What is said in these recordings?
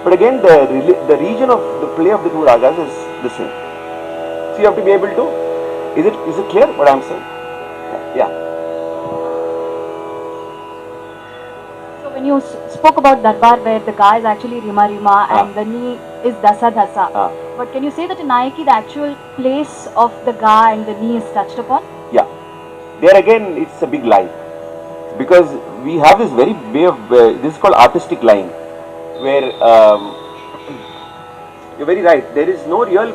But again, the region of the play of the two ragas is the same. So you have to be able to. Is it clear what I am saying? Yeah. So when you spoke about Darbar, where the ga is actually Rima Rima and the ni is Dasa Dasa, but can you say that in Nayaki the actual place of the ga and the ni is touched upon? Yeah. There again, it's a big lie, because we have this very way of this is called artistic lying, where you're very right. There is no real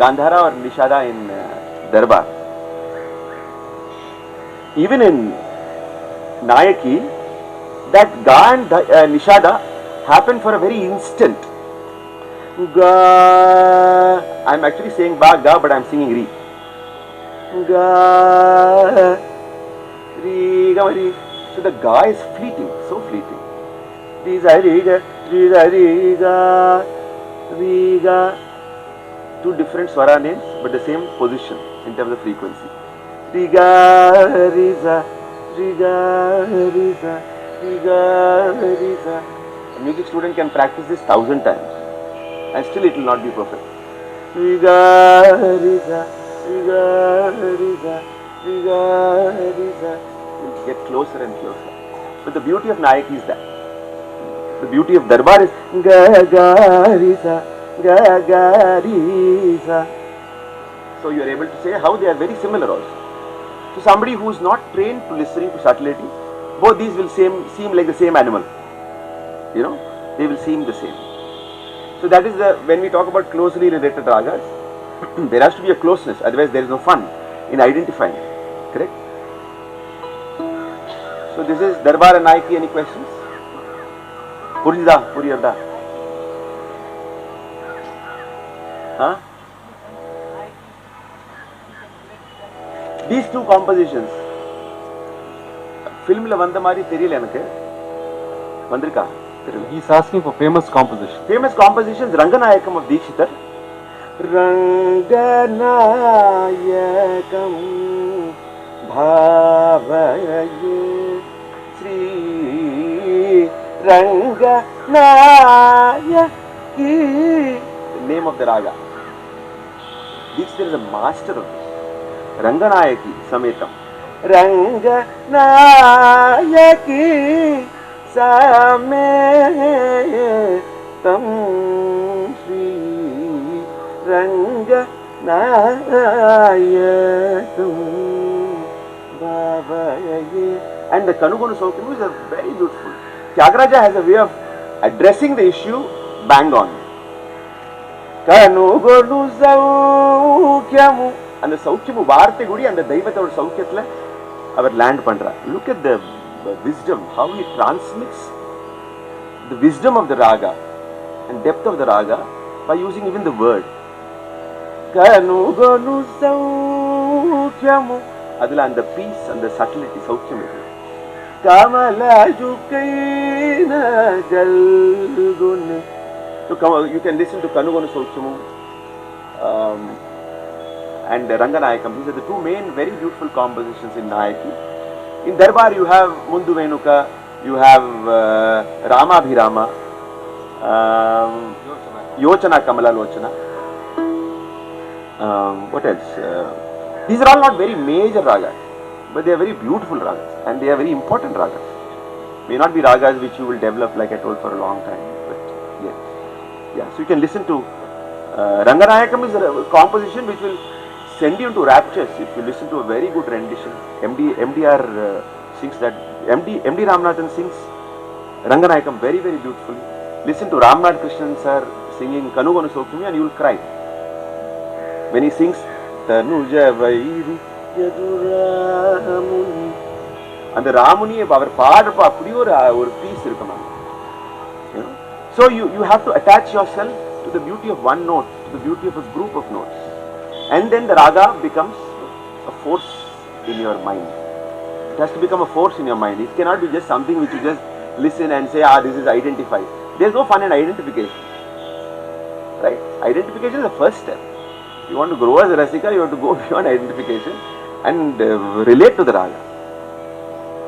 Gandhara or Nishada in Darbar. Even in Nayaki, that Ga and Nishada happen for a very instant. Ga, I'm actually saying Ba Ga, but I'm singing Ri. Ga, Ri, Ga, Ri. So the Ga is fleeting, so fleeting. Ri, Za, Ri, Ga, Ri, Za, Ri, Ga, Ri, Ga. Two different swara names, but the same position in terms of frequency. Ri, Ga, Ri, Za, Ri, Ga, Ri, Za, Ri, Ga, Ri, Za. A music student can practice this 1,000 times, and still it will not be perfect. Ri, Ga, Ri, Za, Ri, Ga, Ri, Za, Ri, Ga, Ri, Za. It will get closer and closer. But the beauty of Nayaki is that. The beauty of Darbar is Ga, Ga, Ri, Za, Ga, Ga, Ri, Za. So you are able to say how they are very similar also. To somebody who is not trained to listening to subtlety, both these will seem like the same animal. You know, they will seem the same. So that is when we talk about closely related ragas, there has to be a closeness, otherwise there is no fun in identifying. Correct? So this is Darbar and Nayaki. Any questions? Puriyarda. Huh? These two compositions, film la vanda mari theriyala enakku vandirka. He's asking for famous compositions. Famous compositions, Ranganayakam of Dikshitar. Ranganayakam bhavaye Sri Ranganayaki. The name of the raga. Dikshitar is a master of this. Ranganayaki Sametam. Ranganayaki Sametam Sri Ranganayakam Bhavaye. And the Kanugonu Saukyamu is a very beautiful. Tyagaraja has a way of addressing the issue bang on. Kanugonu Saukyamu. And the Saukyamu Bharate Gudi and the Daivata or Saukyatla our land Pandra. Look at the wisdom, how he transmits the wisdom of the raga and depth of the raga by using even the word. Kanugonu Saukyamu. Adula and the peace and the subtlety, Saukyamu. Kamala Jukaina Jalgune. So you can listen to Kanugonu Saukyamu and Ranganayakam. These are the two main very beautiful compositions in Nayaki. In Darbar you have Mundu Venuka, you have Ramabhirama, Yochana Kamala Lochana. What else? These are all not very major ragas, but they are very beautiful ragas and they are very important ragas. May not be ragas which you will develop, like I told, for a long time, but yes. Yeah, so you can listen to Ranganayakam is a composition which will send you into raptures if you listen to a very good rendition. MDR sings that. MD Ramanathan sings Ranganayakam very, very beautifully. Listen to Ramnath Krishnan sir singing Kanugonu Saukyamu and you will cry. When he sings Tanuja Vairi Yaduramuni, and the Ramuni our paadappa appadi or piece irukkum. You know, so you have to attach yourself to the beauty of one note, to the beauty of a group of notes. And then the raga becomes a force in your mind. It has to become a force in your mind. It cannot be just something which you just listen and say, this is identified. There is no fun in identification. right? Identification is the first step. If you want to grow as a rasika, you have to go beyond identification and relate to the raga.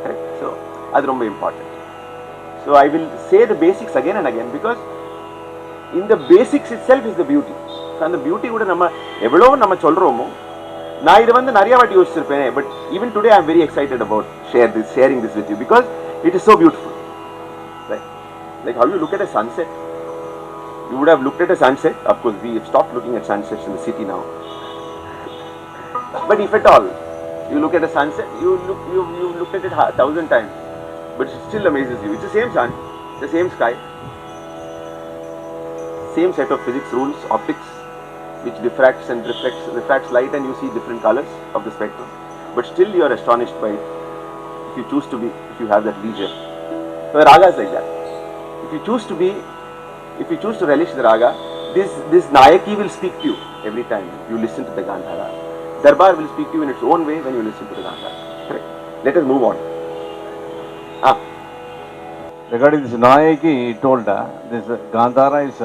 Right? So that's very important. So I will say the basics again and again because in the basics itself is the beauty. So and the beauty kuda nama evlo nama solromo na idu vandu nariya vaati yosichirupene, but even today I am very excited about sharing this with you because it is so beautiful. Right? Like how you look at a sunset. You would have looked at a sunset. Of course, we have stopped looking at sunsets in the city now. But if at all you look at a sunset, you've looked at it 1,000 times, but it still amazes you. It's the same sun, the same sky, same set of physics rules, optics, which diffracts and refracts light, and you see different colors of the spectrum. But still, you are astonished by it. If you choose to be, if you have that leisure. So raga is like that. If you choose to relish the raga, this Nayaki will speak to you every time you listen to the Gandhara. Darbar will speak to you in its own way when you listen to the Gandhara. Correct. Let us move on. Regarding this Nayaki, he told this Gandhara is,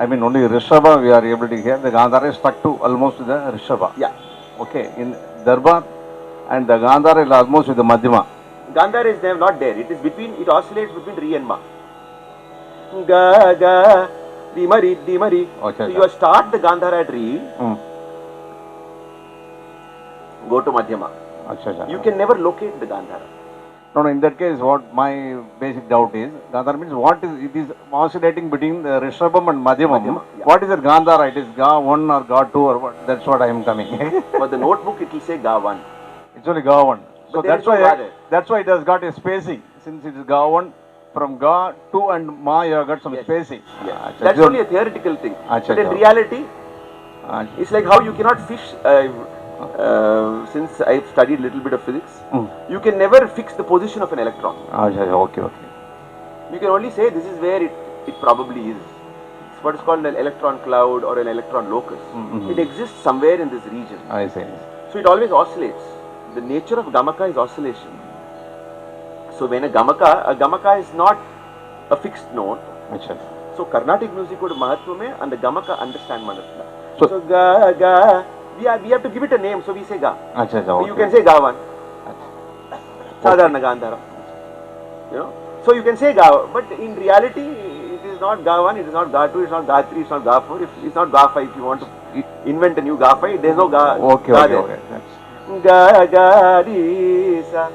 only Rishabha we are able to hear. The Gandhara is stuck to almost the Rishabha. Yeah. Okay. In Darbar and the Gandhara is almost with the Madhyama. Gandhara is there, not there. It oscillates between Ri and Ma. Ga, ga, di mari, di mari. Okay, so you start the Gandhara at Ri, go to Madhyama. You can never locate the Gandhara. No, in that case, what my basic doubt is, Gandhara means it is oscillating between the Rishabham and Madhyamam. Yeah. What is that Gandhara? It is Ga 1 or Ga 2 or what? That's what I am coming. For the notebook, it will say Ga 1. It's only Ga 1. So But that's why it has got a spacing. Since it is Ga 1, from Ga 2 and Ma, you have got some spacing. Yes. That's only a theoretical thing. But in reality, it's like how you cannot fish. Since I've studied a little bit of physics, you can never fix the position of an electron. Okay. You can only say this is where it probably is. It's what is called an electron cloud or an electron locus. It exists somewhere in this region. I see. So it always oscillates. The nature of gamaka is oscillation. So when a gamaka is not a fixed note. So Carnatic music would mahatva mein and the gamaka understand manatla. So ga ga. We have to give it a name, so we say Ga. So you can say Ga 1. Sadharana Gandhara. So you can say Ga, but in reality, it is not Ga 1, it is not Ga 2, it is not Ga 3, it is not Ga 4, it's not Ga 5. If you want to invent a new Ga 5, there is no Ga. Okay. Ga ga ri sa,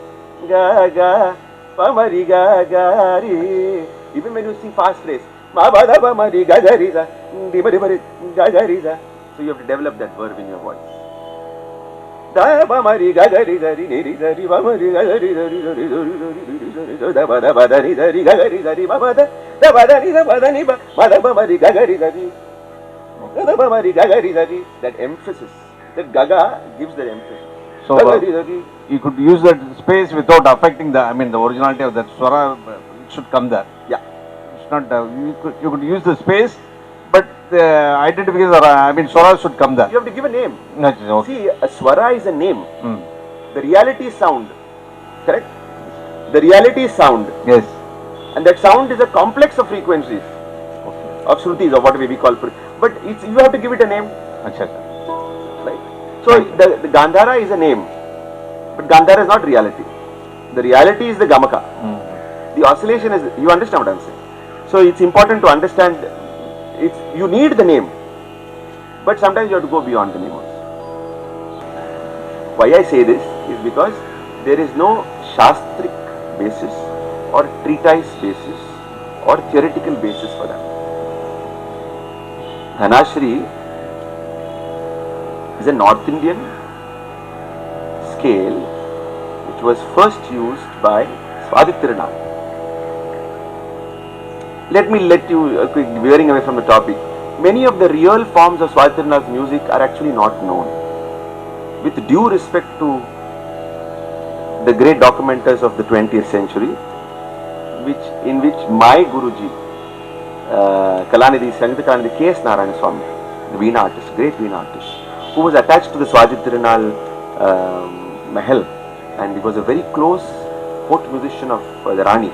ga ga, pa ma ri ga ga ri. Even when you sing fast phrase, ma ba da pa ma ri ga ga ri sa, di ma ri ma ri ga ga ri sa. So you have to develop that verb in your voice. Da ba ma ri ga ga ri da ri ni ri da ri ba ma ri ga ga ri da ri da ri da ri da ri da da ba da ri da ri ga ga ri da ri ba ba da ba da ri da ba da ni ba ma da ba ma ri ga ga ri da ri da ba ma ri ga ga ri da ri. That emphasis, that gaga gives that emphasis. So you could use that space without affecting the originality of that swara. It should come there. Yeah. It's not. You could use the space, but the identification swara should come there. You have to give a name. Okay. See, a swara is a name. The reality is sound. Correct? The reality is sound. Yes. And that sound is a complex of frequencies. Of shrutis, or whatever we call. But you have to give it a name. Right? So the Gandhara is a name. But Gandhara is not reality. The reality is the Gamaka. The oscillation is, you understand what I am saying. So it's important to understand, you need the name. But sometimes you have to go beyond the name also. Why I say this is because there is no Shastric basis or treatise basis or theoretical basis for that. Dhanashri is a North Indian scale which was first used by Swadhitirana. Let you, veering away from the topic, many of the real forms of Swadhitirana's music are actually not known. With due respect to the great documenters of the 20th century, in which my Guruji, Kalanidhi, Sangeeta Kalanidhi K.S. Narayana Swami, the Veena artist, great Veena artist, who was attached to the Swadhitirana Mahal, and he was a very close court musician of the Rani.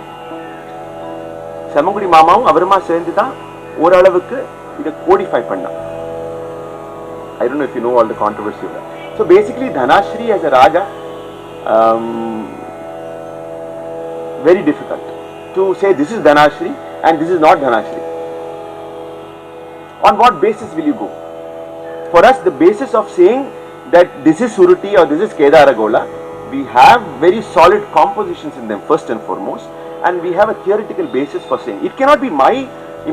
Samangudi Mamavum avaruma serndhu dhaan oralavuku இதை codify பண்ணா. I don't know if you know all the controversy of that. So basically Dhanashri as a raga, very difficult to say this is Dhanashri and this is not Dhanashri. On what basis will you go? For us, the basis of saying that this is Suruti or this is Kedaragola, we have very solid compositions in them first and foremost, and we have a theoretical basis for saying. It cannot be my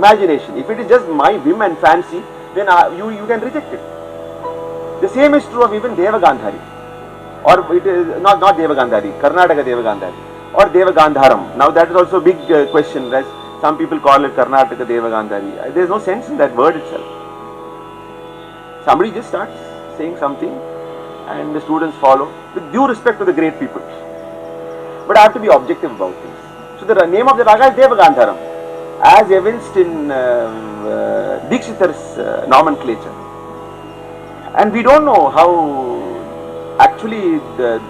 imagination. If it is just my whim and fancy, then you can reject it. The same is true of even Devagandhari, or it is not Devagandhari, Karnataka Devagandhari, or Devagandharam. Now that is also a big question. As some people call it Karnataka Devagandhari. There is no sense in that word itself. Somebody just starts saying something and the students follow with due respect to the great people. But I have to be objective about this. So the name of the raga is Devagandharam, as evinced in Dikshitar's nomenclature. And we don't know how actually the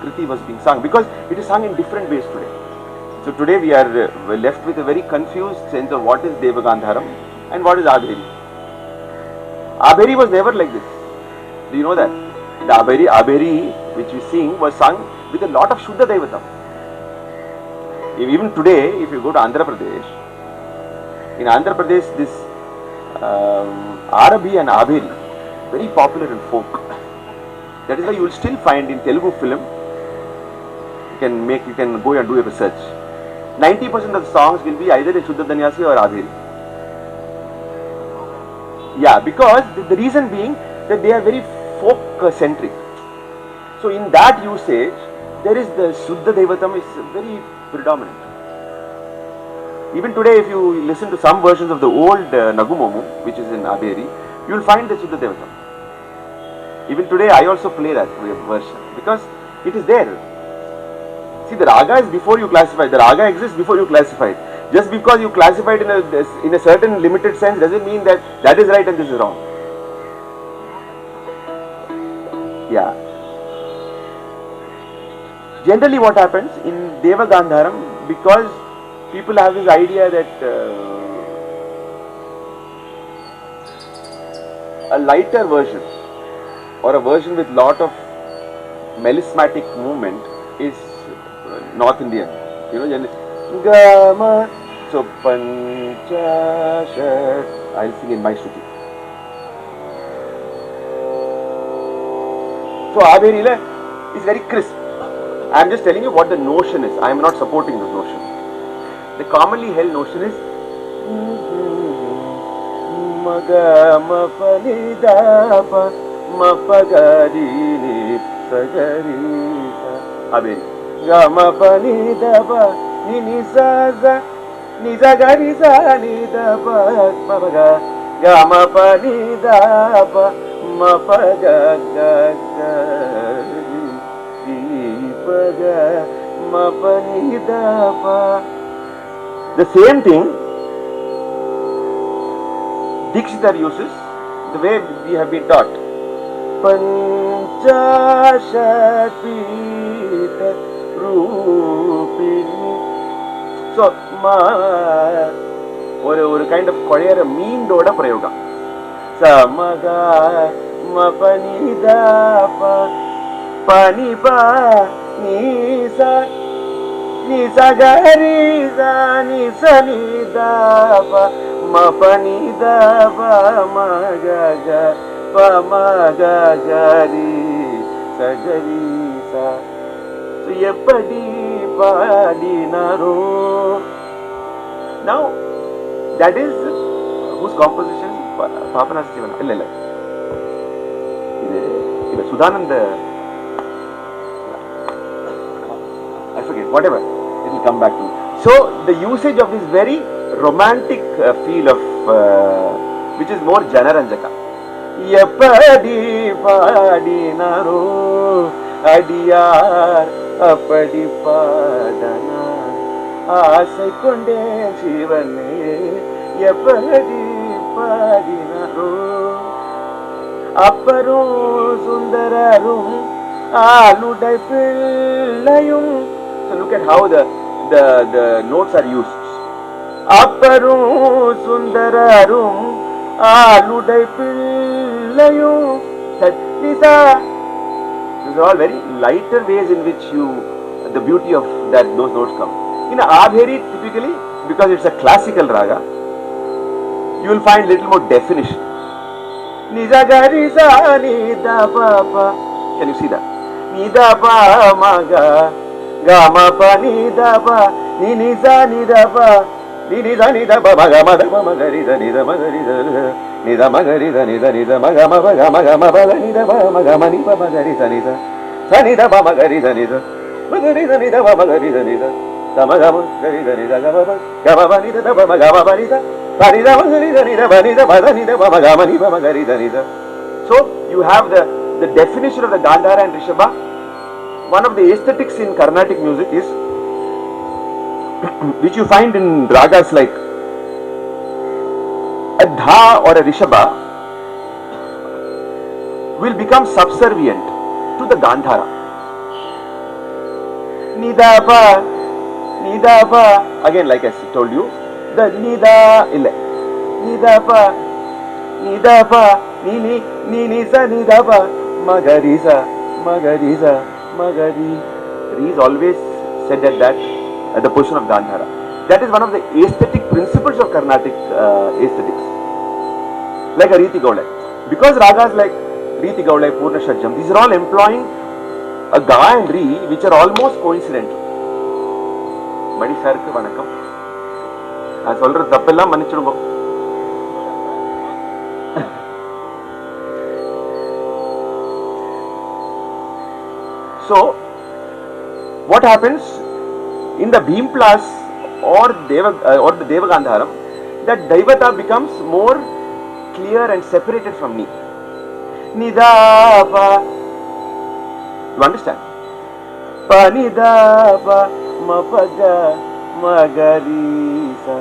Kriti was being sung, because it is sung in different ways today. So today we are left with a very confused sense of what is Devagandharam and what is Abheri. Abheri was never like this. Do you know that? The Abheri which we sing was sung with a lot of Shuddha Devatam. Even today, if you go to Andhra Pradesh, in Andhra Pradesh this Arabhi and Abheri, very popular in folk. That is why you will still find in Telugu film, you can go and do a research. 90% of the songs will be either in Shuddha Danyasi or Abheri. Yeah, because the reason being that they are very folk centric. So in that usage, there is the Shuddha Devatam is very predominant. Even today, if you listen to some versions of the old Nagumomu, which is in Abheri, you will find the Shuddha Devatam. Even today, I also play that version because it is there. See, the raga is before you classify. The raga exists before you classify it. Just because you classify it in a certain limited sense doesn't mean that that is right and this is wrong. Yeah. Generally what happens in Devagandharam, because people have this idea that a lighter version or a version with lot of melismatic movement is North Indian. You know, Gama. So Panchashat, I'll sing in my Shruti. So Abheri is very crisp. I am just telling you what the notion is. I am not supporting this notion. The commonly held notion is Maga Mapani Dapa Mapagari Nipagari Abheri. Gama Pani Dapa Ninisaza Nizagari Nidapa Papaga Gama Pani Dapa Mapagagari Dipaga Mapani Dapa. The same thing Dikshitar uses the way we have been taught. Panchashat Pita Rupini. So, ஒரு kind of கொழையற மீண்டோட பிரயோகம். Samaga Mapanidapa Panipa Nisa Nisagariza Nisanidapa Mapanidapa Magaga Pamagagari Sagarisa. So Yepadi Padinaro. Now that is whose composition? Papana Sivana. Illa. Sudananda. I forget. Whatever. It will come back to me. So the usage of this very romantic feel of which is more Janaranjaka. Yapadi Padinaro Adiyar Apadi Padana Asai Konde Shivane Yapadi Padinaro Apparu Sundararum Aludai Pillayum. So look at how the notes are used. Apparu Sundararum Aludai Pillayum Nisa. These are all very lighter ways in which the beauty of those notes come. In Abheri, typically, because it's a classical raga, you will find little more definition. Nisa garisa nida papa. Can you see that? Nida pa maga gama pa nida pa ni nisa nida pa ni nisa nida pa maga maga maga nida nida maga nida nida maga nida nida nida maga maga maga maga nida pa maga mani pa maga nida nida sa nida pa maga nida nida maga nida nida pa maga nida nida sa maga maga nida nida gama pa nida pa maga pa nida. So you have the definition of the Gandhara and Rishabha. One of the aesthetics in Carnatic music is, which you find in ragas like a Dha or a Rishabha will become subservient to the Gandhara. Nidapa, Nidapa, again like I told you, the Nida illa. Nidapa, Nidapa, Nini, Ninisa, Nidapa, Magarisa, Magarisa, Magari. Re is always said at the position of Gandhara. That is one of the aesthetic principles of Carnatic aesthetics. Like a Riti Gaulai. Because ragas like Riti Gaulai, Purna Shajjam, these are all employing a Ga and Ri which are almost coincidental. Madi Sarku Vanakam. நான் சொல்ற தப்பெல்லாம் மன்னிச்சிடுங்க. So what happens in the Bhimplas or the Devagandharam, that Daivata becomes more clear and separated from me. Nidapa, you understand? Pa nidapa mapaga Magarisa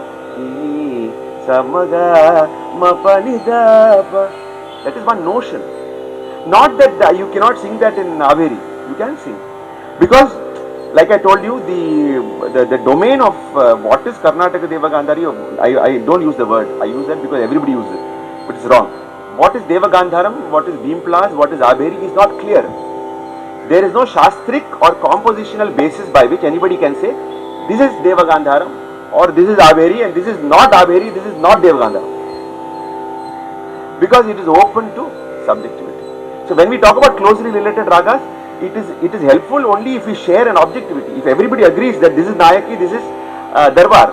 Samaga Mapanidapa. That is one notion. Not that you cannot sing that in Averi. You can sing. Because, like I told you, the domain of what is Karnataka Devagandhari, I don't use the word. I use that because everybody uses it. But it's wrong. What is Devagandharam, what is Bhimplas, what is Averi is not clear. There is no Shastric or compositional basis by which anybody can say this is Devagandharam or this is Averi and this is not Averi, this is not Devagandharam. Because it is open to subjectivity. So when we talk about closely related ragas, it is helpful only if we share an objectivity. If everybody agrees that this is Nayaki, this is Darbar,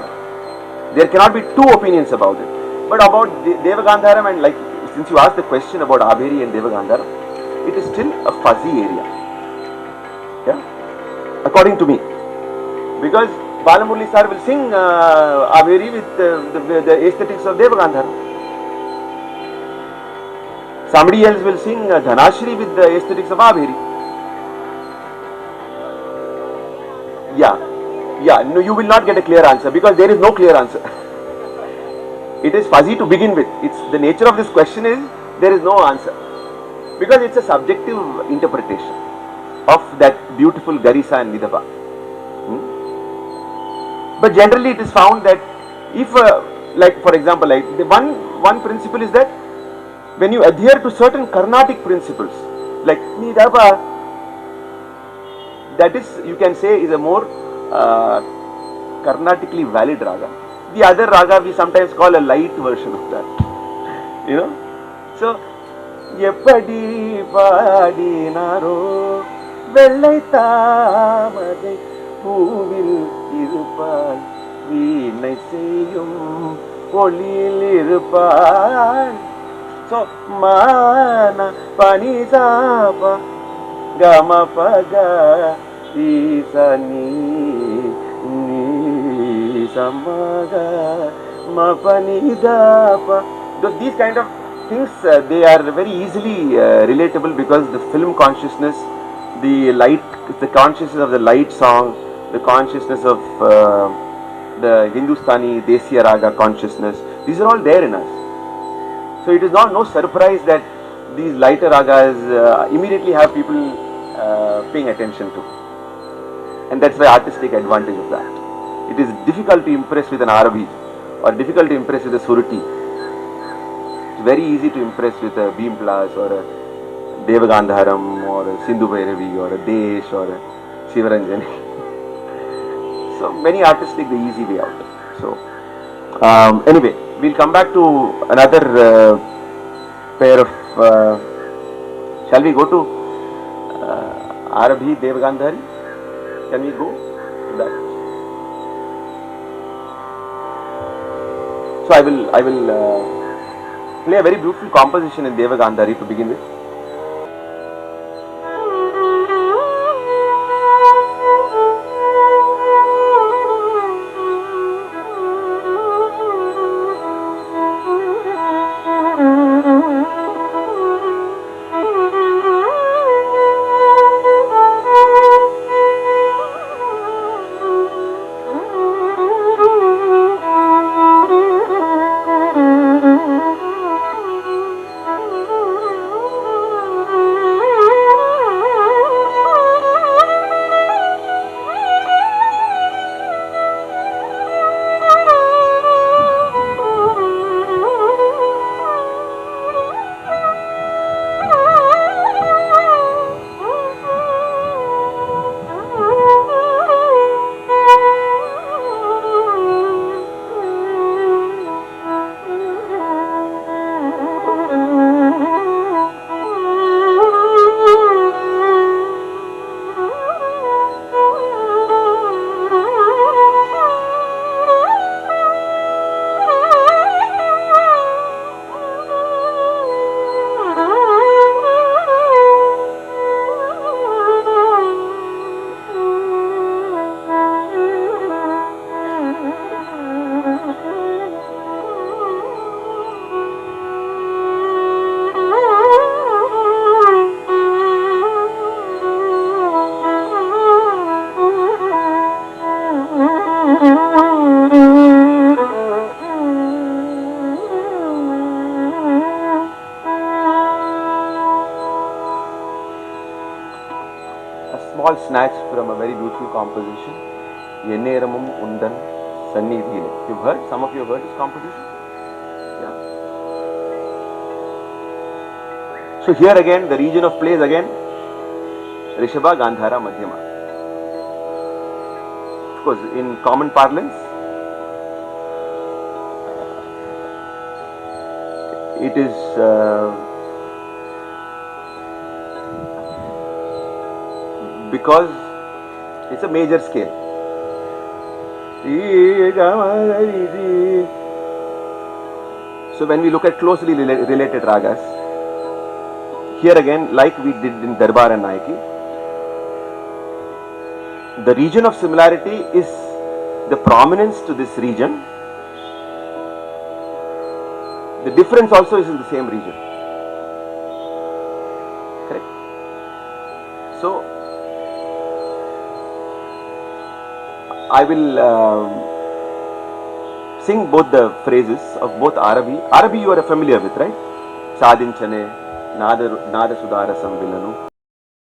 there cannot be two opinions about it. But about Devagandharam and like, since you asked the question about Averi and Devagandharam, it is still a fuzzy area. Yeah? According to me. Because Balamurli sir will sing Averi with the aesthetics of Devagandharam. Somebody else will sing Dhanashri with the aesthetics of Averi. Yeah, no, you will not get a clear answer because there is no clear answer. It is fuzzy to begin with. It's the nature of this question is there is no answer because it's a subjective interpretation of that beautiful Garisa and Nidapa. But generally it is found that if like for example, like the one principle is that when you adhere to certain Carnatic principles like Nidapa, that is, you can say, is a more Carnatically valid raga. The other raga we sometimes call a light version of that. You know? So, Yeppadi Padi Naro Vellai Tamadai Puvil Irupal Veenai Seiyum Olil Irupal. So, Mana Pani Zapa Gama Paga Isa Ni Samaga Mapani Dapa. These kind of things they are very easily relatable because the film consciousness, the consciousness of the light song, the consciousness of the Hindustani Desiya Raga consciousness, these are all there in us. So it is no surprise that these lighter ragas immediately have people paying attention to, and that's the artistic advantage of that. It is difficult to impress with an Arabi or difficult to impress with a Suruti. It's very easy to impress with a Beam Plus or a Devagandharam or a Sindhu Bhairavi or a Desh or a Shivaranjani. So many artists take the easy way out. So anyway, we'll come back to another pair of. Shall we go to Arabhi Devagandhari? Can we go to that? So I will play a very beautiful composition in Devagandhari to begin with. Small snatch from a very beautiful composition, Yenneramum Undan Sannidhile. You've heard? Some of you have heard this composition? Yeah. So here again, the region of plays again, Rishabha, Gandhara, Madhyama. Of course, in common parlance, it is because it's a major scale. So when we look at closely related ragas, here again, like we did in Darbar and Nayaki, the region of similarity is the prominence to this region. The difference also is in the same region. Correct? So I will sing both the phrases of both Arabi. Arabi you are familiar with, right? Sadinchane, Nada Sudara Samvilanu.